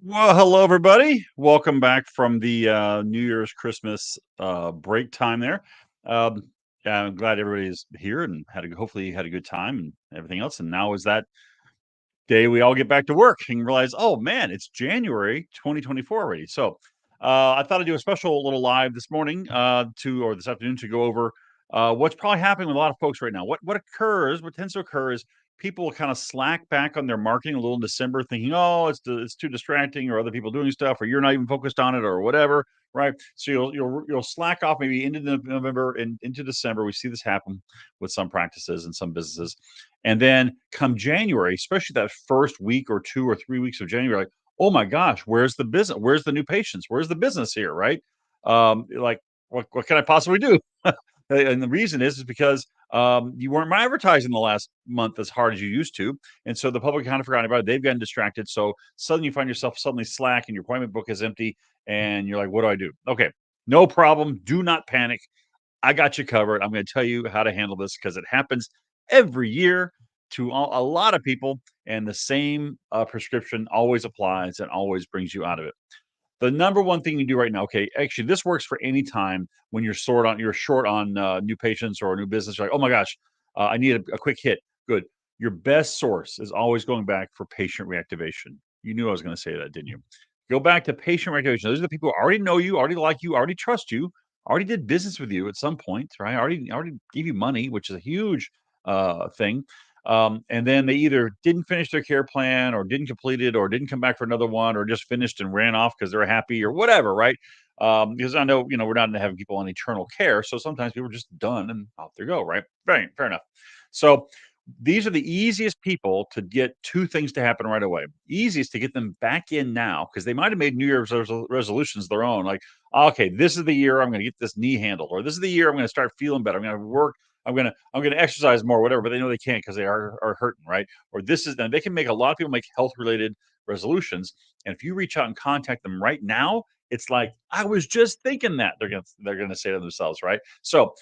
Well, hello, everybody. Welcome back from the New Year's Christmas break time there. Um, yeah, I'm glad everybody's here and hopefully had a good time and everything else. And now is that day we all get back to work and realize, oh man, it's January 2024 already. So I thought I'd do a special little live this morning or this afternoon to go over what's probably happening with a lot of folks right now. What tends to occur is people kind of slack back on their marketing a little in December, thinking, oh, it's too distracting, or other people doing stuff, or you're not even focused on it, or whatever. Right. So you'll slack off maybe into November and into December. We see this happen with some practices and some businesses. And then come January, especially that first week or 2 or 3 weeks of January, like, "Oh my gosh, where's the business? Where's the new patients? Where's the business here?" Right? Like, what can I possibly do? And the reason is because, you weren't advertising the last month as hard as you used to, and so the public kind of forgot about it. They've gotten distracted, so suddenly you find yourself suddenly slack and your appointment book is empty, and you're like, "What do I do?" Okay, no problem. Do not panic. I got you covered. I'm going to tell you how to handle this because it happens every year to a lot of people, and the same prescription always applies and always brings you out of it. The number one thing you do right now, okay, actually, this works for any time when you're short on new patients or a new business. You're like, oh my gosh, I need a quick hit. Good. Your best source is always going back for patient reactivation. You knew I was going to say that, didn't you? Go back to patient reactivation. Those are the people who already know you, already like you, already trust you, already did business with you at some point, right? Already gave you money, which is a huge thing. And then they either didn't finish their care plan or didn't complete it or didn't come back for another one or just finished and ran off because they're happy or whatever, right? Because I know, we're not having people on eternal care. So sometimes people are just done and off they go, right? Fair enough. So these are the easiest people to get two things to happen right away. Easiest to get them back in now because they might have made New Year's resolutions their own. Like, okay, this is the year I'm going to get this knee handled, or this is the year I'm going to start feeling better. I'm going to work. I'm gonna exercise more, whatever. But they know they can't because they are hurting, right? Or this is then they can make a lot of people make health related resolutions. And if you reach out and contact them right now, it's like I was just thinking that they're gonna say to themselves, right? So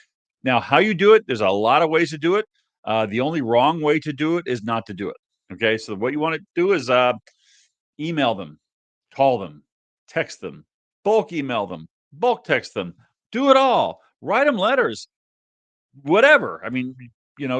now, how you do it? There's a lot of ways to do it. The only wrong way to do it is not to do it. Okay, so what you want to do is email them, call them, text them, bulk email them, bulk text them, do it all. Write them letters, whatever. I mean,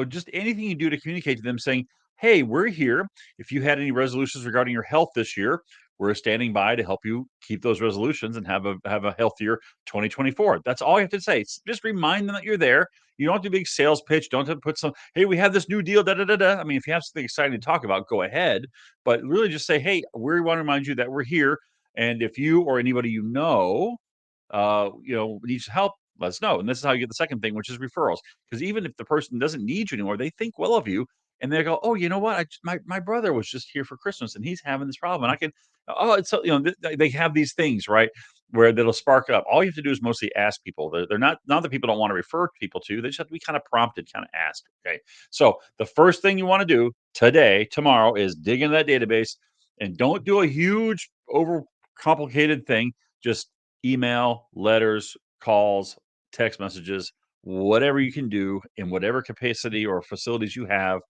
just anything you do to communicate to them saying, "Hey, we're here. If you had any resolutions regarding your health this year, we're standing by to help you keep those resolutions and have a healthier 2024." That's all you have to say. Just remind them that you're there. You don't have to do a big sales pitch. Don't have to put some, "Hey, we have this new deal, da da da da." I mean, if you have something exciting to talk about, go ahead. But really just say, "Hey, we want to remind you that we're here. And if you or anybody needs help, let us know." And this is how you get the second thing, which is referrals. Because even if the person doesn't need you anymore, they think well of you, and they go, "Oh, you know what? My brother was just here for Christmas, and he's having this problem, and I can." Oh, it's so they have these things, right, where that'll spark up. All you have to do is mostly ask people. They're not that people don't want to refer people to. They just have to be kind of prompted, kind of asked. Okay, so the first thing you want to do today, tomorrow, is dig into that database, and don't do a huge, over complicated thing. Just email, letters, calls, text messages, whatever you can do in whatever capacity or facilities you have,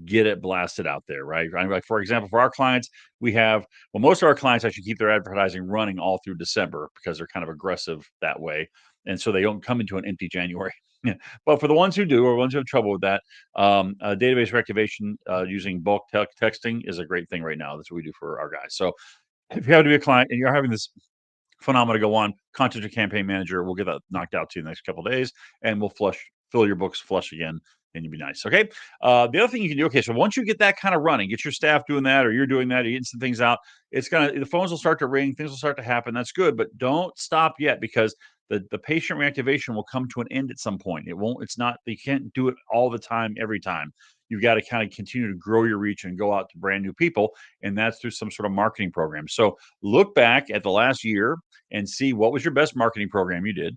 get it blasted out there, right? I mean, like, for example, for our clients, most of our clients actually keep their advertising running all through December because they're kind of aggressive that way. And so they don't come into an empty January. Yeah. But for the ones who do, or ones who have trouble with that, database reactivation using bulk texting is a great thing right now. That's what we do for our guys. So if you have to be a client and you're having this phenomena go on, contact your campaign manager. We'll get that knocked out to you the next couple of days, and we'll fill your books flush again, and you'll be nice. Okay. The other thing you can do. Okay, so once you get that kind of running, get your staff doing that, or you're doing that, you're getting some things out. The phones will start to ring, things will start to happen. That's good, but don't stop yet because the patient reactivation will come to an end at some point. It won't. It's not. You can't do it all the time, every time. You've got to kind of continue to grow your reach and go out to brand new people, and that's through some sort of marketing program. So look back at the last year and see what was your best marketing program you did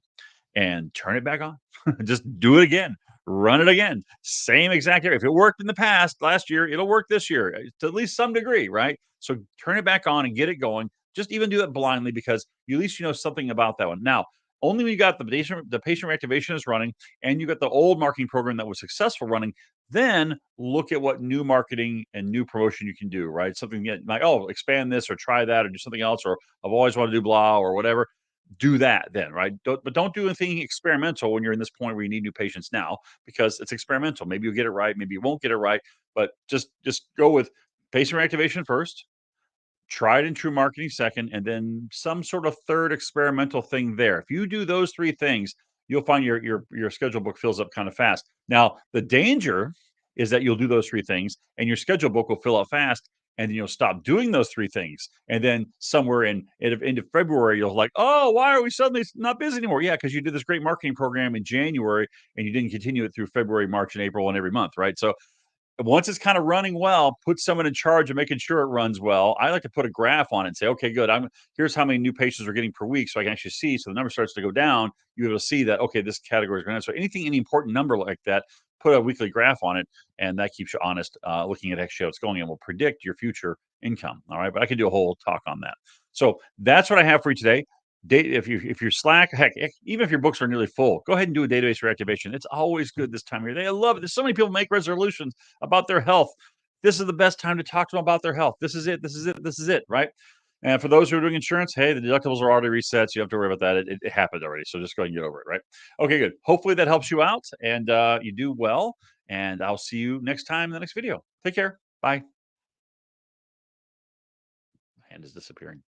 and turn it back on. Just do it again. Run it again. Same exact area. If it worked in the past last year, it'll work this year to at least some degree, right? So turn it back on and get it going. Just even do it blindly because at least you know something about that one. Now, only when you got the patient reactivation is running and you got the old marketing program that was successful running, Then look at what new marketing and new promotion you can do, right? Something that like, oh, expand this or try that or do something else, or I've always wanted to do blah or whatever. Do that then, right? But don't do anything experimental when you're in this point where you need new patients now because it's experimental. Maybe you'll get it right, maybe you won't get it right, but just go with patient reactivation first, tried and true marketing second, and then some sort of third experimental thing there. If you do those three things, you'll find your schedule book fills up kind of fast. Now, the danger is that you'll do those three things and your schedule book will fill up fast. And then you'll stop doing those three things. And then somewhere in end of February, you'll like, oh, why are we suddenly not busy anymore? Yeah, because you did this great marketing program in January and you didn't continue it through February, March, and April and every month, right? So once it's kind of running well, put someone in charge of making sure it runs well. I like to put a graph on it and say, okay, good. Here's how many new patients we're getting per week. So I can actually see. So the number starts to go down. You're able to see that, okay, this category is going to. So any important number like that, put a weekly graph on it. And that keeps you honest, looking at actually how it's going and will predict your future income. All right. But I could do a whole talk on that. So that's what I have for you today. If you're slack, heck, even if your books are nearly full, go ahead and do a database reactivation. It's always good this time of year. They love it. There's so many people make resolutions about their health. This is the best time to talk to them about their health. This is it. This is it. This is it. Right. And for those who are doing insurance, hey, the deductibles are already reset. So you don't have to worry about that. It happened already. So just go ahead and get over it. Right. Okay, good. Hopefully that helps you out and you do well. And I'll see you next time in the next video. Take care. Bye. My hand is disappearing.